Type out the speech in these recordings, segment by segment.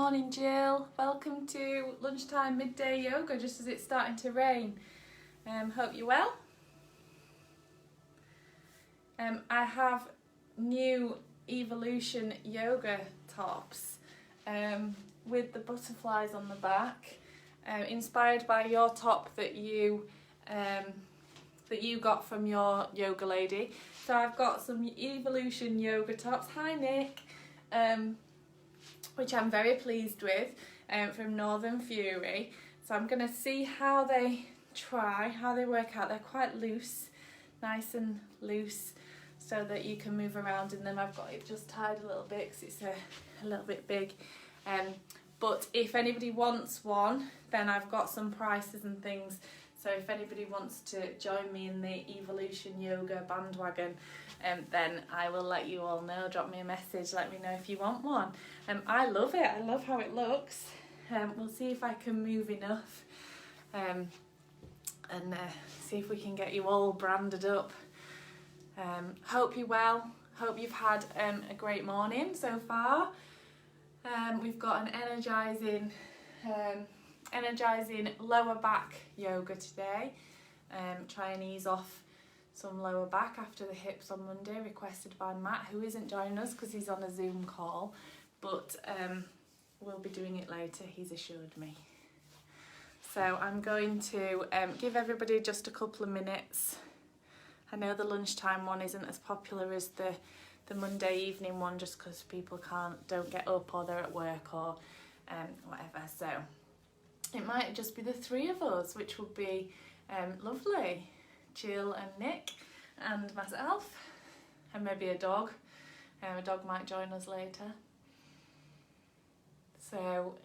morning, Jill. Welcome to lunchtime midday yoga just as it's starting to rain. Hope you're well. I have new Evolution yoga tops with the butterflies on the back, inspired by your top that you got from your yoga lady. So I've got some Evolution yoga tops. Hi Nick. Which I'm very pleased with, from Northern Fury. So I'm going to see how they work out. They're quite loose, nice and loose, so that you can move around in them. I've got it just tied a little bit because it's a little bit big. But if anybody wants one, then I've got some prices and things. So if anybody wants to join me in the Evolution Yoga bandwagon, then I will let you all know. Drop me a message, let me know if you want one. I love it, I love how it looks. We'll see if I can move enough and see if we can get you all branded up. Hope you're well, hope you've had a great morning so far. We've got an energising lower back yoga today. Try and ease off some lower back after the hips on Monday, requested by Matt, who isn't joining us because he's on a Zoom call, but we'll be doing it later, he's assured me. So I'm going to give everybody just a couple of minutes. I know the lunchtime one isn't as popular as the Monday evening one, just because people don't get up or they're at work or whatever. So it might just be the three of us, which would be lovely. Jill and Nick and myself, and maybe a dog. A dog might join us later. So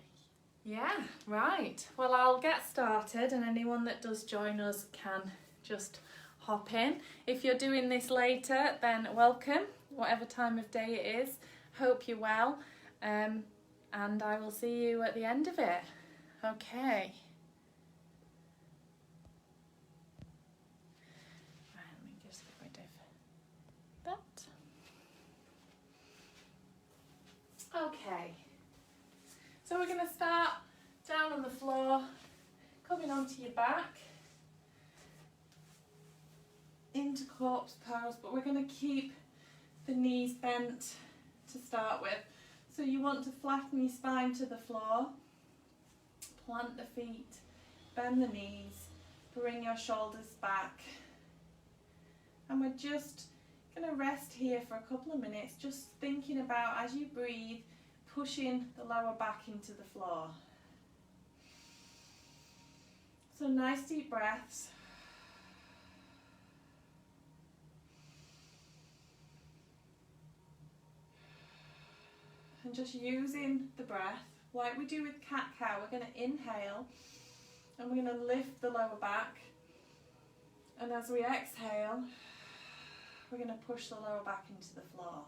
yeah, right. Well, I'll get started, and anyone that does join us can just hop in. If you're doing this later, then welcome, whatever time of day it is. Hope you're well, and I will see you at the end of it. Okay. Right, let me just get rid of that. Okay. So we're going to start down on the floor, coming onto your back, into corpse pose, but we're going to keep the knees bent to start with. So you want to flatten your spine to the floor, plant the feet, bend the knees, bring your shoulders back. And we're just going to rest here for a couple of minutes, just thinking about, as you breathe, pushing the lower back into the floor. So nice deep breaths. And just using the breath, like we do with cat-cow, we're going to inhale and we're going to lift the lower back. And as we exhale, we're going to push the lower back into the floor.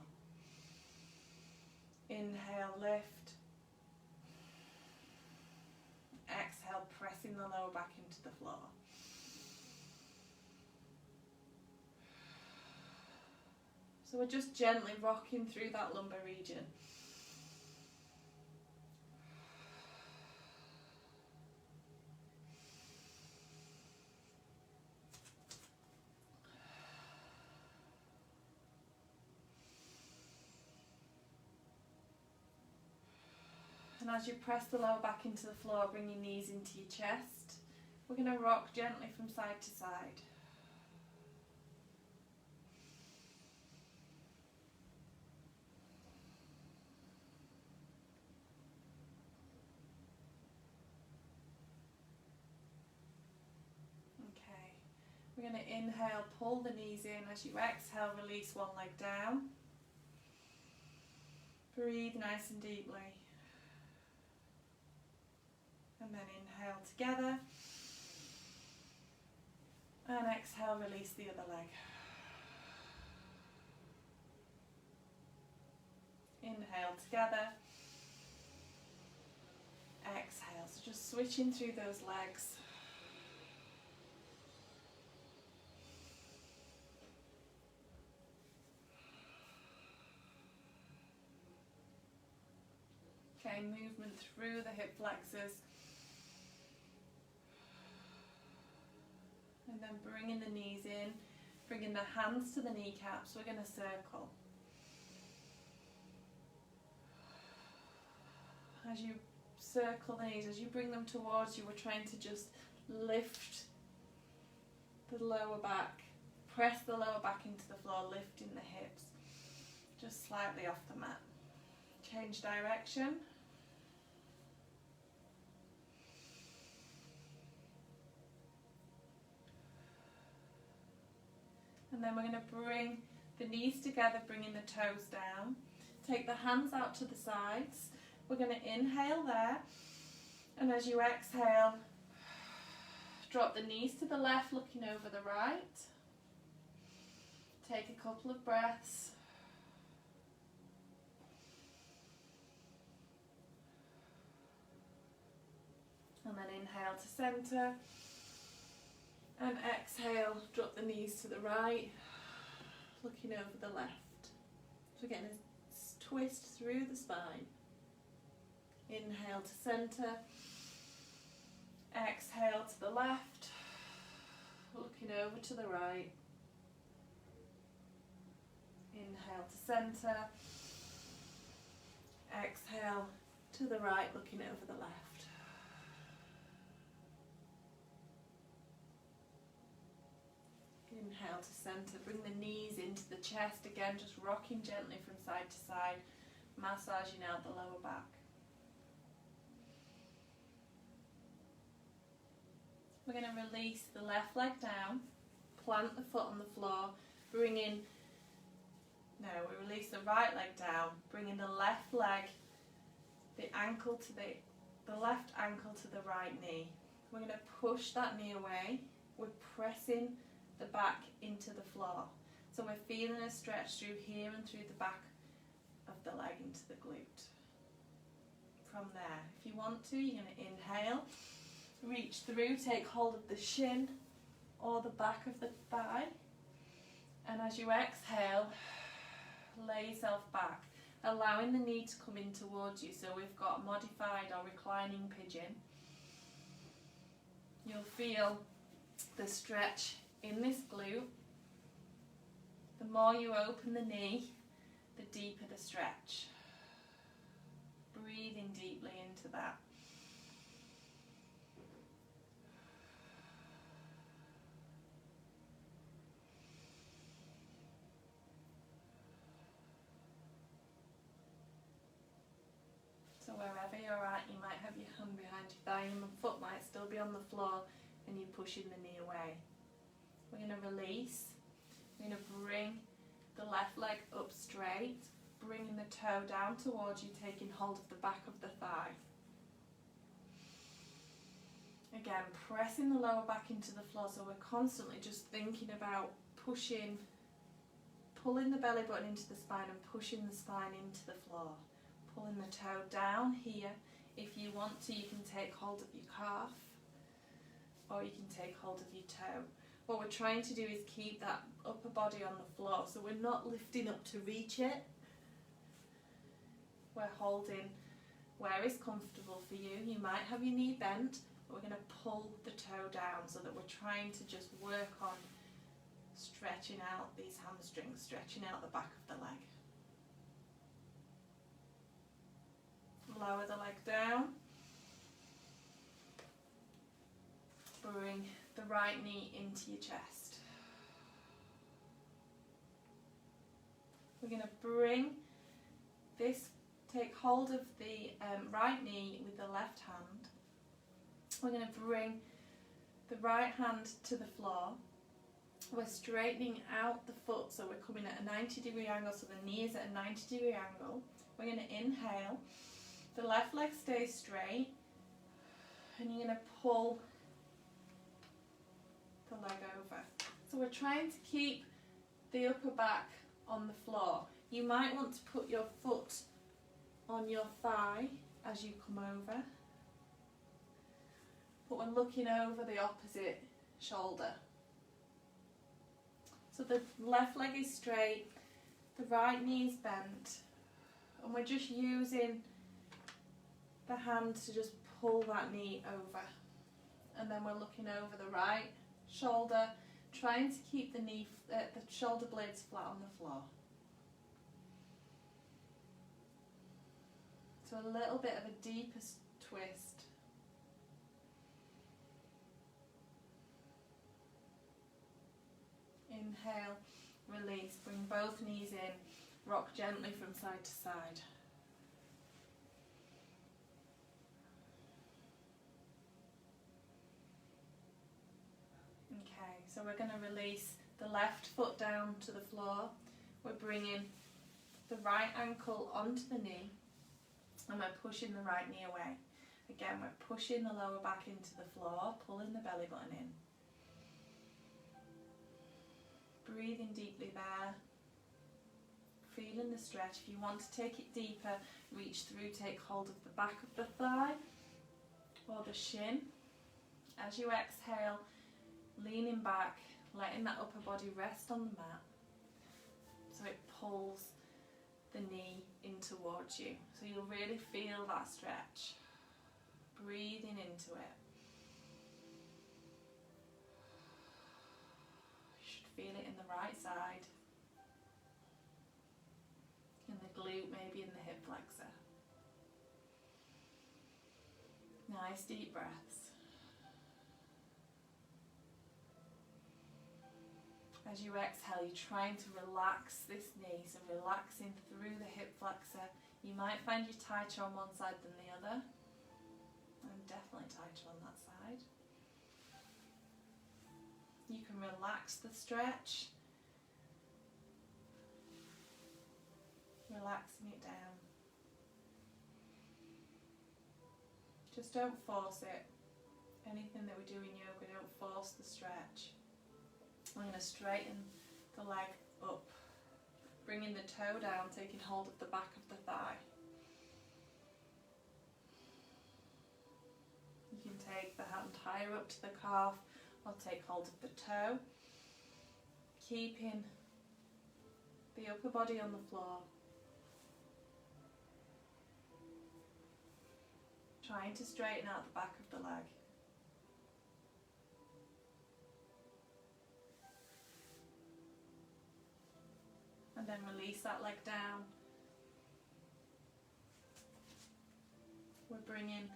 Inhale, lift. Exhale, pressing the lower back into the floor. So we're just gently rocking through that lumbar region. And as you press the lower back into the floor, bring your knees into your chest. We're going to rock gently from side to side. Okay, we're going to inhale, pull the knees in. As you exhale, release one leg down. Breathe nice and deeply. And then inhale together, and exhale, release the other leg. Inhale together, exhale. So just switching through those legs. Okay, movement through the hip flexors. And then bringing the knees in, bringing the hands to the kneecaps. We're going to circle. As you circle the knees, as you bring them towards you, we're trying to just lift the lower back, press the lower back into the floor, lifting the hips just slightly off the mat. Change direction. And then we're going to bring the knees together, bringing the toes down. Take the hands out to the sides. We're going to inhale there, and as you exhale, drop the knees to the left, looking over the right. Take a couple of breaths. And then inhale to center. And exhale, drop the knees to the right, looking over the left. So again, a twist through the spine. Inhale to center. Exhale to the left, looking over to the right. Inhale to center. Exhale to the right, looking over the left. Inhale to center, bring the knees into the chest again, just rocking gently from side to side, massaging out the lower back. We're going to release the left leg down, plant the foot on the floor, we release the right leg down, bringing the left leg, the left ankle to the right knee. We're going to push that knee away, we're pressing the back into the floor. So we're feeling a stretch through here and through the back of the leg into the glute. From there, if you want to, you're going to inhale, reach through, take hold of the shin or the back of the thigh, and as you exhale, lay yourself back, allowing the knee to come in towards you. So we've got modified or reclining pigeon. You'll feel the stretch in this glute. The more you open the knee, the deeper the stretch. Breathing deeply into that. So wherever you're at, you might have your hand behind your thigh and the foot might still be on the floor and you're pushing the knee away. We're going to release. We're going to bring the left leg up straight, bringing the toe down towards you, taking hold of the back of the thigh. Again, pressing the lower back into the floor, so we're constantly just thinking about pushing, pulling the belly button into the spine and pushing the spine into the floor. Pulling the toe down here. If you want to, you can take hold of your calf or you can take hold of your toe. What we're trying to do is keep that upper body on the floor, so we're not lifting up to reach it. We're holding where is comfortable for you. You might have your knee bent, but we're going to pull the toe down so that we're trying to just work on stretching out these hamstrings, stretching out the back of the leg. Lower the leg down. Bring the right knee into your chest. We're going to bring this, take hold of the right knee with the left hand. We're going to bring the right hand to the floor. We're straightening out the foot, so we're coming at a 90-degree angle, so the knee is at a 90-degree angle. We're going to inhale. The left leg stays straight, and you're going to pull the leg over. So we're trying to keep the upper back on the floor. You might want to put your foot on your thigh as you come over, but we're looking over the opposite shoulder. So the left leg is straight, the right knee is bent, and we're just using the hand to just pull that knee over. And then we're looking over the right shoulder, trying to keep the shoulder blades flat on the floor. So a little bit of a deeper twist. Inhale, release, bring both knees in, rock gently from side to side. Okay, so we're going to release the left foot down to the floor. We're bringing the right ankle onto the knee and we're pushing the right knee away. Again, we're pushing the lower back into the floor, pulling the belly button in. Breathing deeply there, feeling the stretch. If you want to take it deeper, reach through, take hold of the back of the thigh or the shin. As you exhale, leaning back, letting that upper body rest on the mat so it pulls the knee in towards you. So you'll really feel that stretch. Breathing into it. Feel it in the right side, in the glute, maybe in the hip flexor. Nice deep breaths. As you exhale, you're trying to relax this knee, so relaxing through the hip flexor. You might find you tighter on one side than the other. I'm definitely tighter on that side. You can relax the stretch, relaxing it down. Just don't force it. Anything that we do in yoga, don't force the stretch. I'm going to straighten the leg up, bringing the toe down, taking hold of the back of the thigh. You can take the hand higher up to the calf, I'll take hold of the toe, keeping the upper body on the floor. Trying to straighten out the back of the leg. And then release that leg down. We're bringing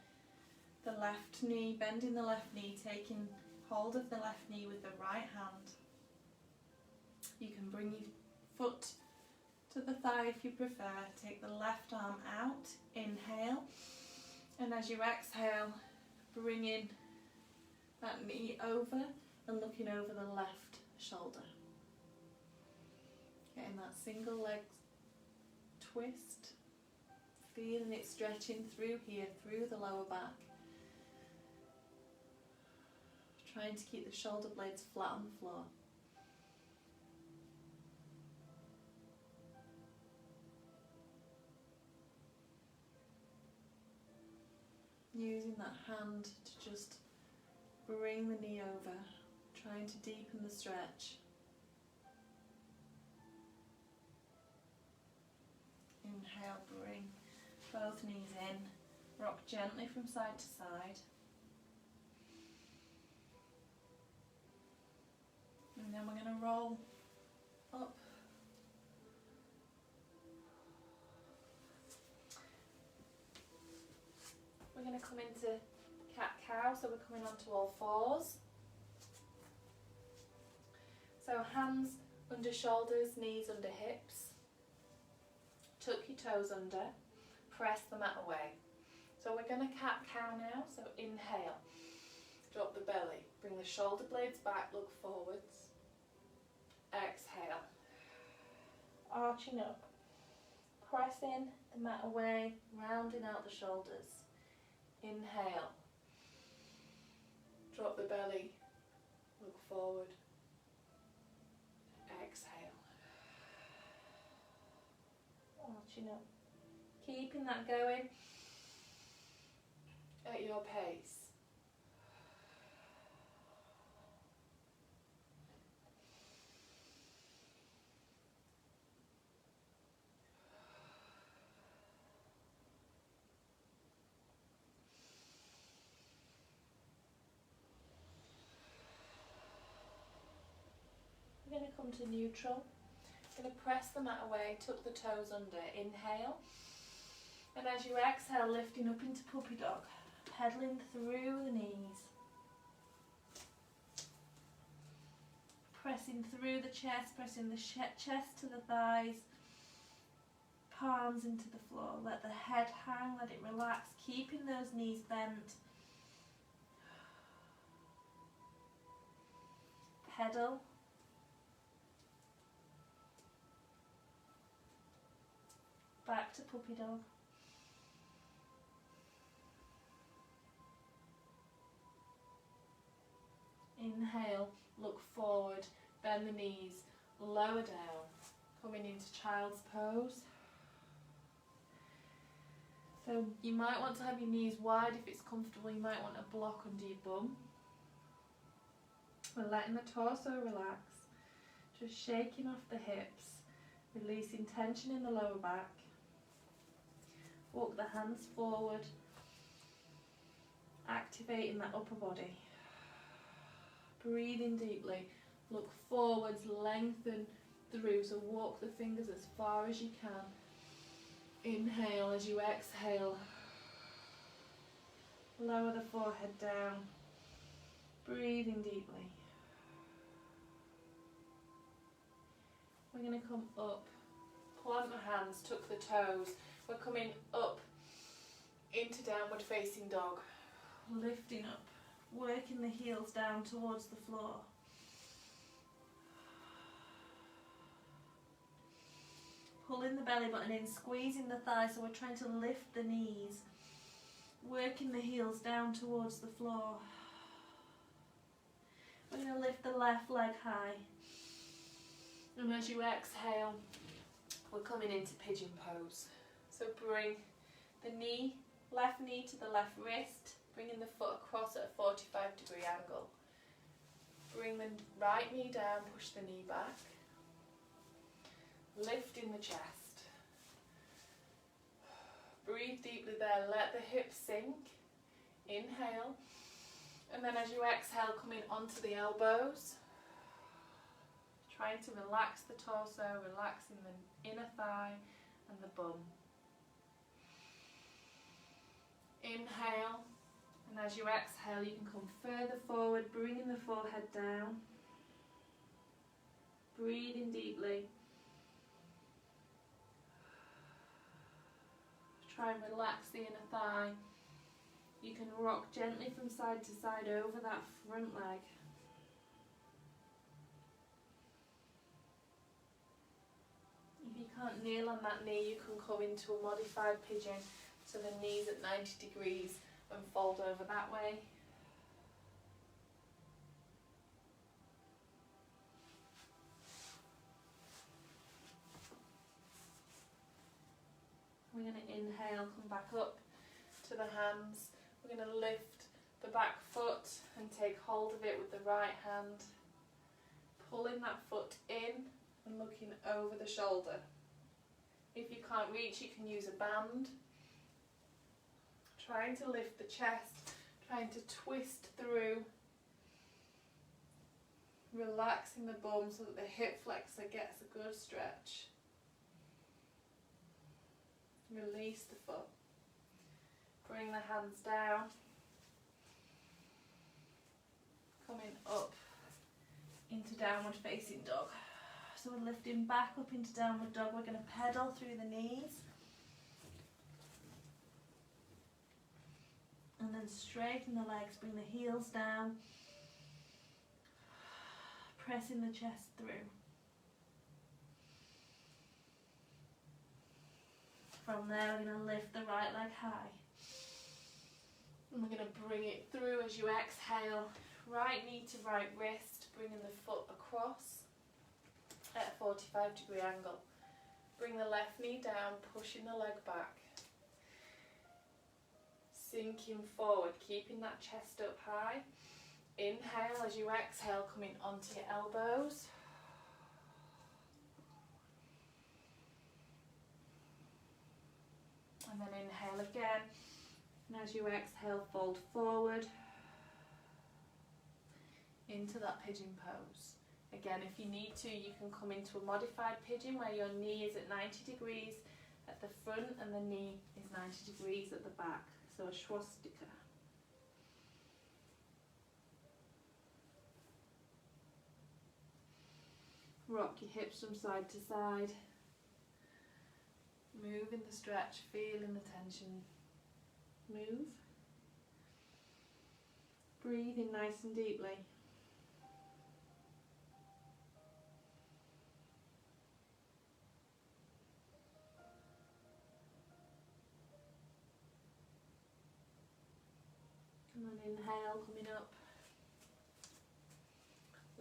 the left knee, bending the left knee, taking hold of the left knee with the right hand. You can bring your foot to the thigh if you prefer. Take the left arm out, inhale, and as you exhale, bringing that knee over and looking over the left shoulder. Getting that single leg twist, feeling it stretching through here, through the lower back. Trying to keep the shoulder blades flat on the floor. Using that hand to just bring the knee over, trying to deepen the stretch. Inhale, bring both knees in, rock gently from side to side. And then we're going to roll up. We're going to come into cat-cow, so we're coming onto all fours. So hands under shoulders, knees under hips. Tuck your toes under, press the mat away. So we're going to cat-cow now, so inhale, drop the belly, bring the shoulder blades back, look forwards. Exhale, arching up, pressing the mat away, rounding out the shoulders. Inhale, drop the belly, look forward. Exhale, arching up, keeping that going at your pace. come to neutral. Going to press the mat away, tuck the toes under, inhale. And as you exhale, lifting up into puppy dog, pedaling through the knees. Pressing through the chest, pressing the chest to the thighs, palms into the floor. Let the head hang, let it relax, keeping those knees bent. Pedal. Back to puppy dog. Inhale, look forward, bend the knees, lower down, coming into child's pose. So you might want to have your knees wide if it's comfortable, you might want a block under your bum. We're letting the torso relax, just shaking off the hips, releasing tension in the lower back. Walk the hands forward, activating that upper body. Breathing deeply, look forwards, lengthen through, so walk the fingers as far as you can. Inhale as you exhale. Lower the forehead down, breathing deeply. We're going to come up, plant the hands, tuck the toes. We're coming up into downward facing dog, lifting up. Working the heels down towards the floor. Pulling the belly button in, squeezing the thighs, so we're trying to lift the knees. Working the heels down towards the floor. We're going to lift the left leg high. And as you exhale, we're coming into pigeon pose. So bring the knee, left knee to the left wrist. Bringing the foot across at a 45-degree angle. Bring the right knee down, push the knee back. Lifting the chest. Breathe deeply there, let the hips sink. Inhale. And then as you exhale, coming onto the elbows. Trying to relax the torso, relaxing the inner thigh and the bum. Inhale. And as you exhale, you can come further forward, bringing the forehead down. Breathing deeply. Try and relax the inner thigh. You can rock gently from side to side over that front leg. If you can't kneel on that knee, you can come into a modified pigeon, so the knees at 90 degrees. And fold over that way. We're going to inhale, come back up to the hands. We're going to lift the back foot and take hold of it with the right hand. Pulling that foot in and looking over the shoulder. If you can't reach, you can use a band. Trying to lift the chest, trying to twist through, relaxing the bum so that the hip flexor gets a good stretch. Release the foot. Bring the hands down. Coming up into downward facing dog. So we're lifting back up into downward dog. We're going to pedal through the knees. And then straighten the legs, bring the heels down, pressing the chest through. From there we're going to lift the right leg high. And we're going to bring it through as you exhale, right knee to right wrist, bringing the foot across at a 45-degree angle. Bring the left knee down, pushing the leg back. Sinking forward, keeping that chest up high. Inhale as you exhale, coming onto your elbows. And then inhale again. And as you exhale, fold forward into that pigeon pose. Again, if you need to, you can come into a modified pigeon where your knee is at 90 degrees at the front and the knee is 90 degrees at the back. So a swastika. Rock your hips from side to side. Move in the stretch, feeling the tension. Move. Breathe in nice and deeply. And then inhale, coming up.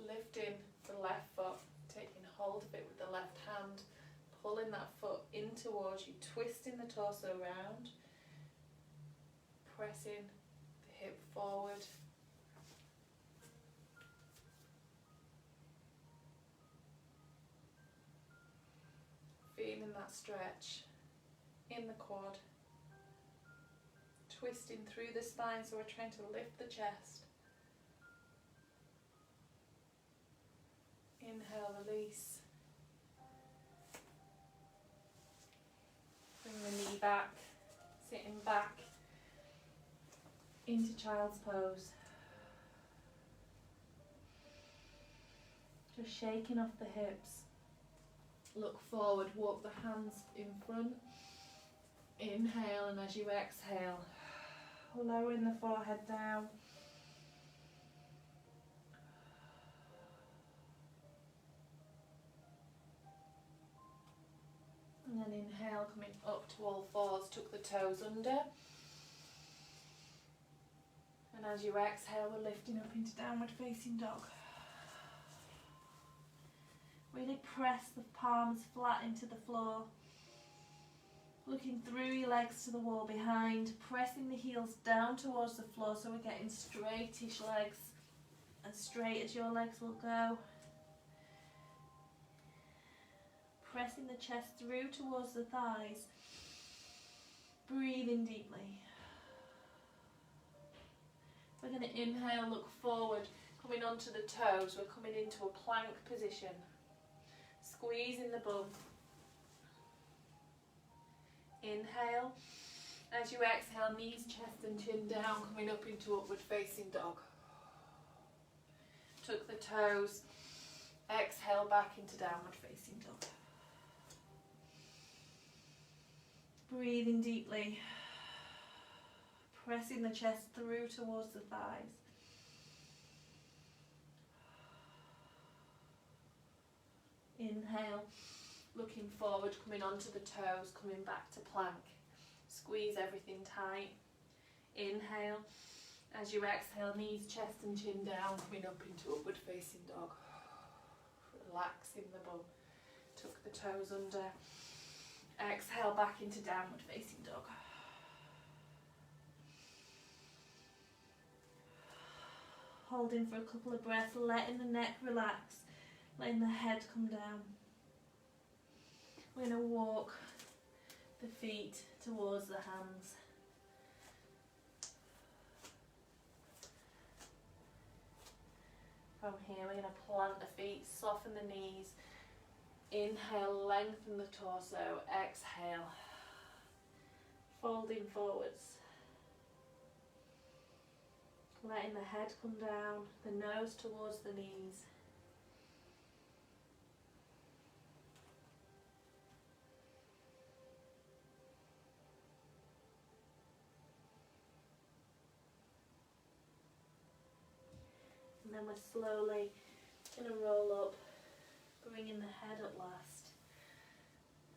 Lifting the left foot, taking hold of it with the left hand, pulling that foot in towards you, twisting the torso round, pressing the hip forward. Feeling that stretch in the quad, twisting through the spine, so we're trying to lift the chest. Inhale, release. Bring the knee back, sitting back into child's pose. Just shaking off the hips. Look forward, walk the hands in front. Inhale, and as you exhale, lowering the forehead down. And then inhale, coming up to all fours, tuck the toes under. And as you exhale, we're lifting up into downward facing dog. Really press the palms flat into the floor. Looking through your legs to the wall behind, pressing the heels down towards the floor so we're getting straightish legs, as straight as your legs will go. Pressing the chest through towards the thighs. Breathing deeply. We're going to inhale, look forward, coming onto the toes. We're coming into a plank position. Squeezing the bum. Inhale. As you exhale, knees, chest and chin down, coming up into upward facing dog. Tuck the toes. Exhale back into downward facing dog. Breathing deeply. Pressing the chest through towards the thighs. Inhale, looking forward, coming onto the toes, coming back to plank. Squeeze everything tight. Inhale. As you exhale, knees, chest and chin down, coming up into upward facing dog. Relaxing the bum. Tuck the toes under. Exhale back into downward facing dog. Holding for a couple of breaths, letting the neck relax, letting the head come down. We're going to walk the feet towards the hands. From here we're going to plant the feet, soften the knees. Inhale, lengthen the torso. Exhale, folding forwards. Letting the head come down, the nose towards the knees. And then we're slowly going to roll up, bringing the head up last.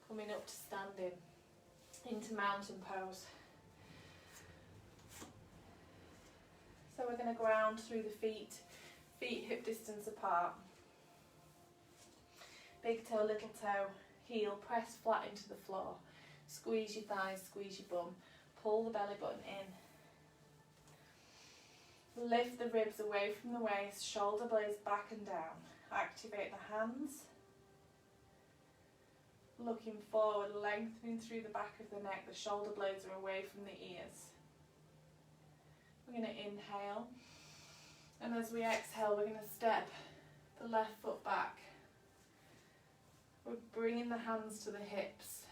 Coming up to standing, into mountain pose. So we're going to ground through the feet hip distance apart. Big toe, little toe, heel, press flat into the floor. Squeeze your thighs, squeeze your bum. Pull the belly button in. Lift the ribs away from the waist, shoulder blades back and down. Activate the hands. Looking forward, lengthening through the back of the neck. The shoulder blades are away from the ears. We're going to inhale, and as we exhale, we're going to step the left foot back. We're bringing the hands to the hips.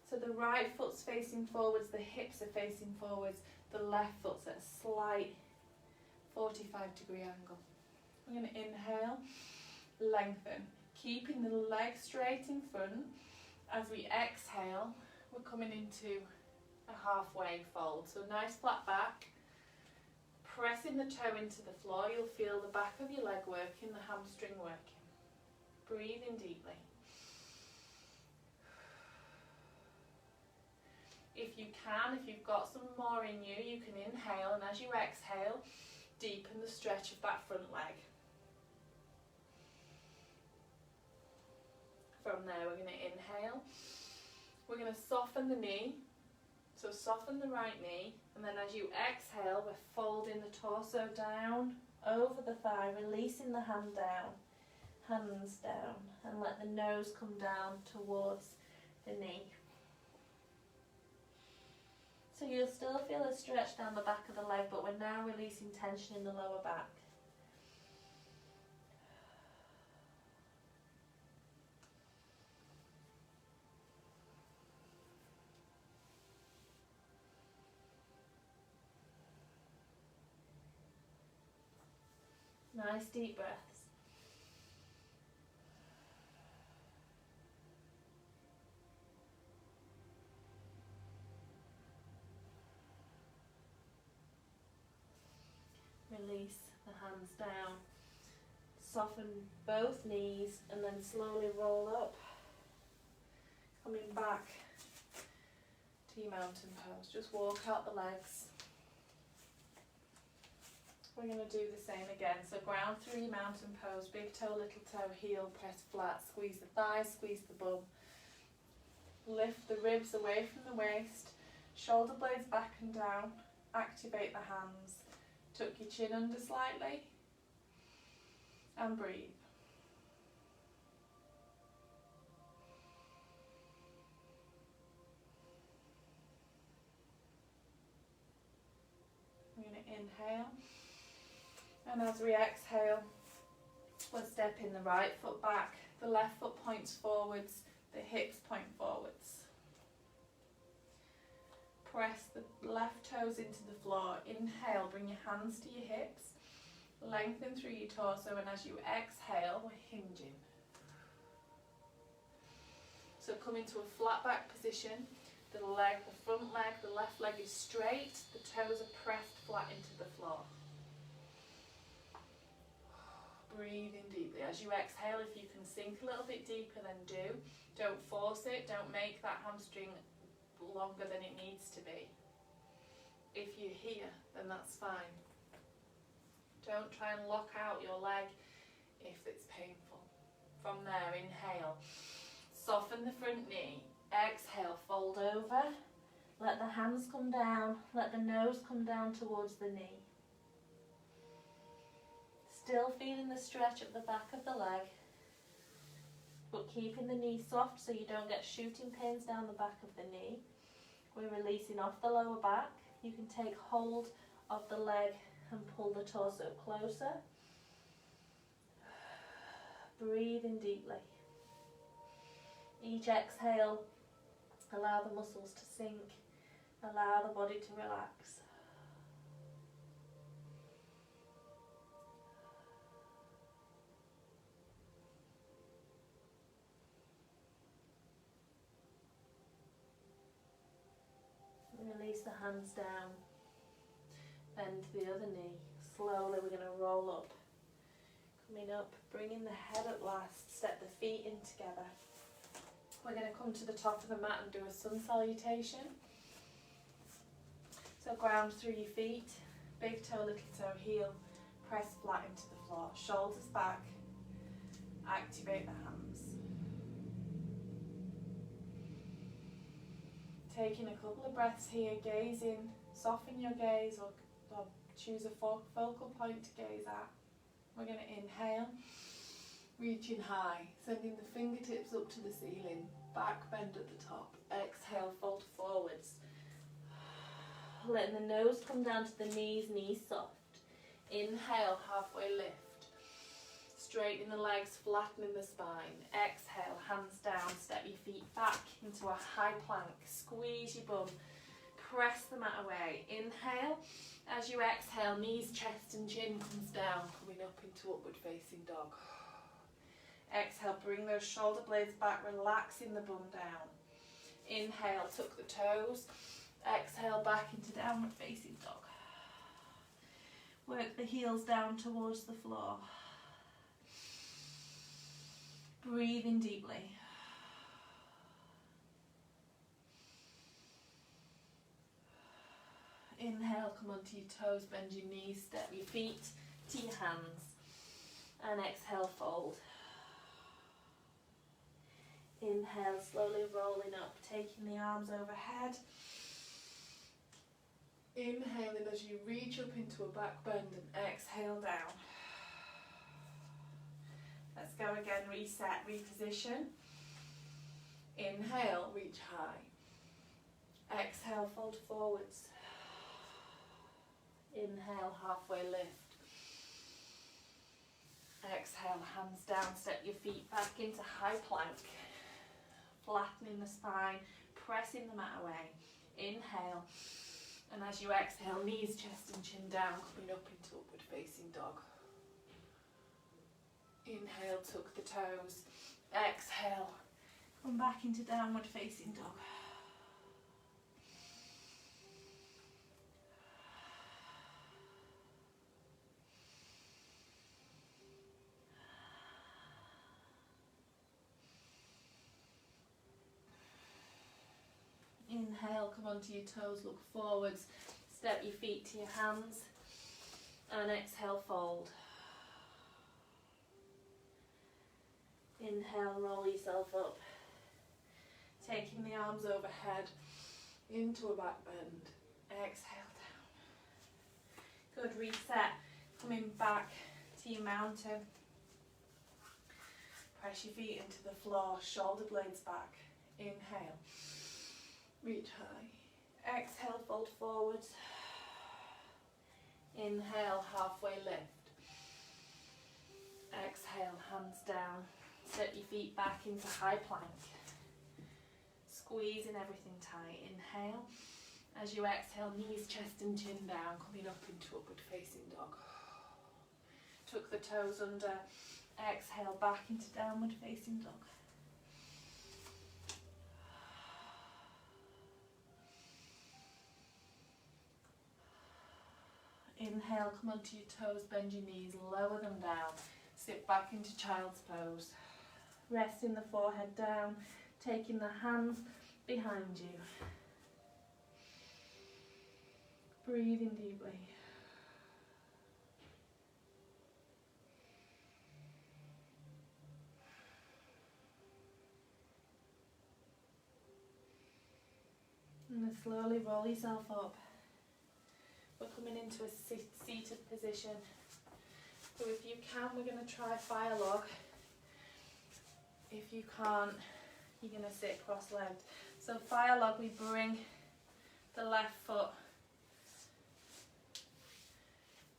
So the right foot's facing forwards, the hips are facing forwards, the left foot's at a slight 45-degree angle. We're going to inhale, lengthen, keeping the leg straight in front. As we exhale, we're coming into a halfway fold. So nice flat back, pressing the toe into the floor. You'll feel the back of your leg working, the hamstring working. Breathing deeply. If you can, if you've got some more in you, you can inhale, and as you exhale, deepen the stretch of that front leg. From there, we're going to inhale. We're going to soften the knee. So soften the right knee, and then as you exhale, we're folding the torso down over the thigh, releasing the hand down, hands down, and let the nose come down towards the knee. So you'll still feel a stretch down the back of the leg, but we're now releasing tension in the lower back. Nice deep breaths. Release the hands down. Soften both knees and then slowly roll up. Coming back to your mountain pose. Just walk out the legs. We're going to do the same again. So ground through your mountain pose. Big toe, little toe, heel, press flat. Squeeze the thighs, squeeze the bum. Lift the ribs away from the waist. Shoulder blades back and down. Activate the hands. Tuck your chin under slightly. And breathe. We're going to inhale. And as we exhale, we're stepping the right foot back, the left foot points forwards, the hips point forwards. Press the left toes into the floor. Inhale, bring your hands to your hips, lengthen through your torso, and as you exhale, we're hinging. So come into a flat back position. The front leg, the left leg is straight, the toes are pressed flat into the floor. Breathe in deeply. As you exhale, if you can sink a little bit deeper, then do. Don't force it. Don't make that hamstring longer than it needs to be. If you're here, then that's fine. Don't try and lock out your leg if it's painful. From there, inhale. Soften the front knee. Exhale, fold over. Let the hands come down. Let the nose come down towards the knee. Still feeling the stretch at the back of the leg, but keeping the knee soft so you don't get shooting pains down the back of the knee. We're releasing off the lower back. You can take hold of the leg and pull the torso closer. Breathing deeply. Each exhale, allow the muscles to sink, allow the body to relax. Release the hands down, bend to the other knee. Slowly we're going to roll up. Coming up, bringing the head up last, step the feet in together. We're going to come to the top of the mat and do a sun salutation. So ground through your feet, big toe, little toe, heel, press flat into the floor. Shoulders back, activate the hands. Taking a couple of breaths here, gazing, soften your gaze or choose a focal point to gaze at. We're going to inhale, reaching high, sending the fingertips up to the ceiling, back bend at the top. Exhale, fold forwards. Letting the nose come down to the knees, knees soft. Inhale, halfway lift. straightening the legs, flattening the spine. Exhale, hands down, step your feet back into a high plank. Squeeze your bum, press the mat away. Inhale. As you exhale, knees, chest and chin comes down, coming up into upward facing dog. Exhale, bring those shoulder blades back, relaxing the bum down. Inhale, tuck the toes. Exhale, back into downward facing dog. Work the heels down towards the floor. Breathing deeply. Inhale, come onto your toes, bend your knees, step your feet to your hands. And exhale, fold. Inhale, slowly rolling up, taking the arms overhead. Inhaling as you reach up into a back bend and exhale down. Let's go again, reset, reposition. Inhale, reach high. Exhale, fold forwards. Inhale, halfway lift. Exhale, hands down, step your feet back into high plank. Flattening the spine, pressing the mat away. Inhale. And as you exhale, knees, chest and chin down, coming up into upward facing dog. Inhale, tuck the toes. Exhale, come back into downward facing dog. Inhale, come onto your toes, look forwards, step your feet to your hands, and exhale, fold. Inhale, roll yourself up, taking the arms overhead into a back bend. Exhale down. Good, reset, coming back to your mountain. Press your feet into the floor, shoulder blades back. Inhale. Reach high. Exhale, fold forwards. Inhale, halfway lift. Exhale, hands down. Step your feet back into high plank. Squeezing everything tight. Inhale. As you exhale, knees, chest and chin down, coming up into upward facing dog. Tuck the toes under. Exhale, back into downward facing dog. Inhale, come onto your toes, bend your knees, lower them down. Sit back into child's pose. Resting the forehead down, taking the hands behind you. Breathing deeply. And then slowly roll yourself up. We're coming into a seated position. So if you can, we're going to try fire log. If you can't, you're going to sit cross-legged. So fire log, we bring the left foot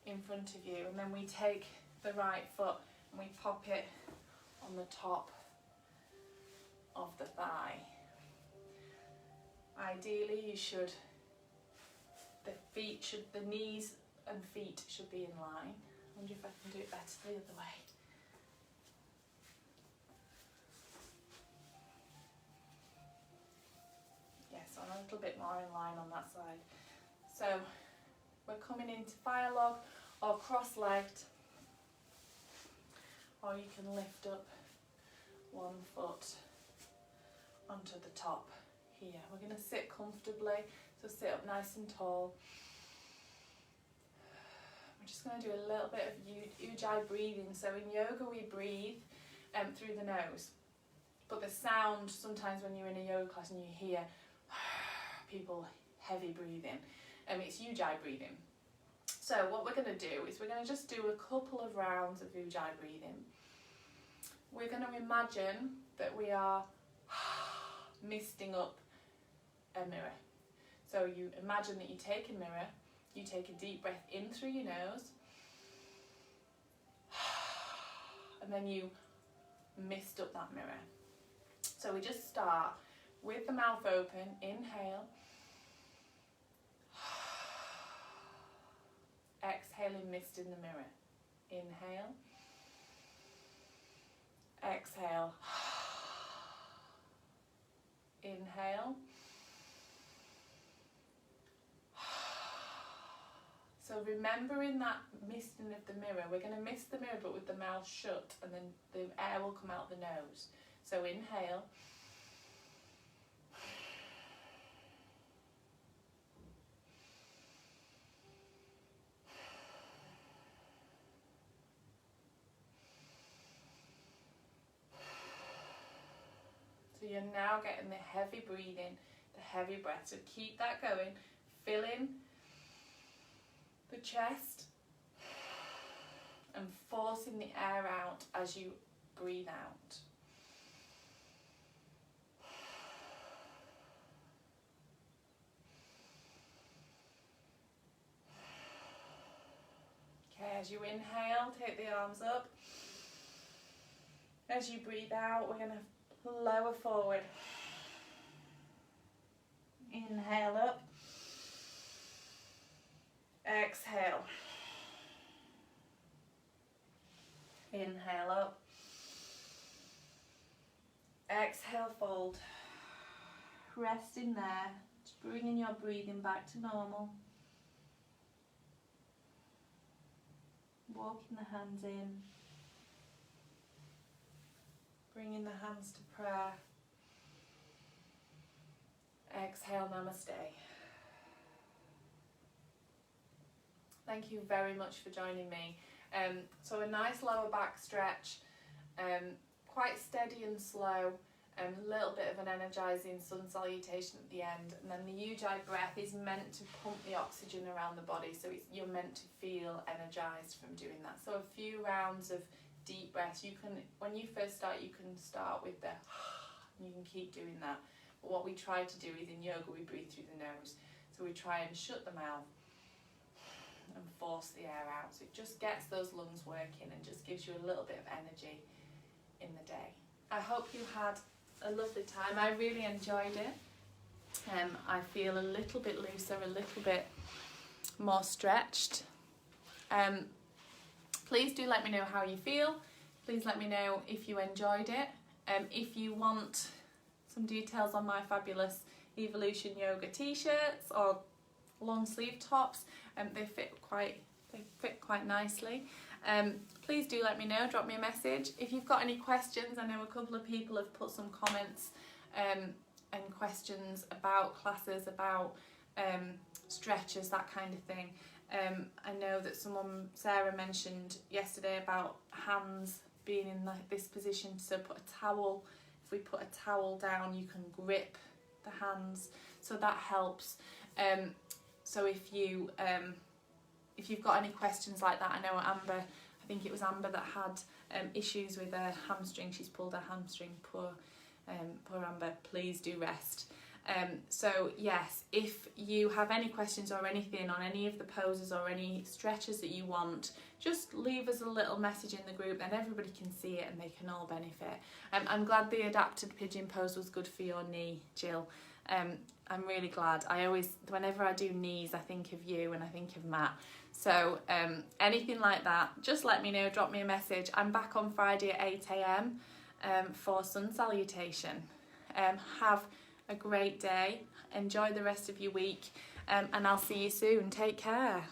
in front of you, and then we take the right foot and we pop it on the top of the thigh. Ideally, the knees and feet should be in line. I wonder if I can do it better the other way. Yes, I'm a little bit more in line on that side. So we're coming into fire log or cross-legged, or you can lift up one foot onto the top here. We're going to sit comfortably, so sit up nice and tall. We're just going to do a little bit of ujjayi breathing. So in yoga we breathe through the nose, but the sound sometimes when you're in a yoga class and you hear people heavy breathing, it's ujjayi breathing. So what we're going to do is we're going to just do a couple of rounds of ujjayi breathing. We're going to imagine that we are misting up a mirror. So you imagine that you take a mirror, you take a deep breath in through your nose, and then you mist up that mirror. So we just start with the mouth open, inhale, exhaling mist in the mirror, inhale, exhale, inhale. So remembering that misting of the mirror, we're going to mist the mirror but with the mouth shut, and then the air will come out the nose. So inhale, so you're now getting the heavy breathing, the heavy breath. So keep that going, filling the chest and forcing the air out as you breathe out. Okay, as you inhale, take the arms up. As you breathe out, we're going to lower forward. Inhale up. Exhale. Inhale up. Exhale, fold. Rest in there. Just bringing your breathing back to normal. Walking the hands in. Bringing the hands to prayer. Exhale, namaste. Thank you very much for joining me. So a nice lower back stretch, quite steady and slow, a little bit of an energising sun salutation at the end, and then the Ujjayi breath is meant to pump the oxygen around the body, so you're meant to feel energised from doing that. So a few rounds of deep breaths. You can, when you first start, you can start with the and you can keep doing that. But what we try to do is in yoga we breathe through the nose, so we try and shut the mouth and force the air out, so it just gets those lungs working and just gives you a little bit of energy in the day. I hope you had a lovely time. I really enjoyed it. I feel a little bit looser, a little bit more stretched. Please do let me know how you feel. Please let me know if you enjoyed it. If you want some details on my fabulous Evolution Yoga t-shirts or long sleeve tops, they fit quite nicely. Please do let me know, drop me a message. If you've got any questions, I know a couple of people have put some comments and questions about classes, about stretches, that kind of thing. I know that Sarah mentioned yesterday about hands being in this position, so if we put a towel down, you can grip the hands, so that helps. So if you've got any questions like that, I know Amber, I think it was Amber that had issues with her hamstring. She's pulled her hamstring. Poor Amber. Please do rest. So yes, if you have any questions or anything on any of the poses or any stretches that you want, just leave us a little message in the group, then everybody can see it and they can all benefit. I'm glad the adapted pigeon pose was good for your knee, Jill. I'm really glad. Whenever I do knees, I think of you and I think of Matt. So anything like that, just let me know, drop me a message. I'm back on Friday at 8 AM for sun salutation. Have a great day. Enjoy the rest of your week, and I'll see you soon. Take care.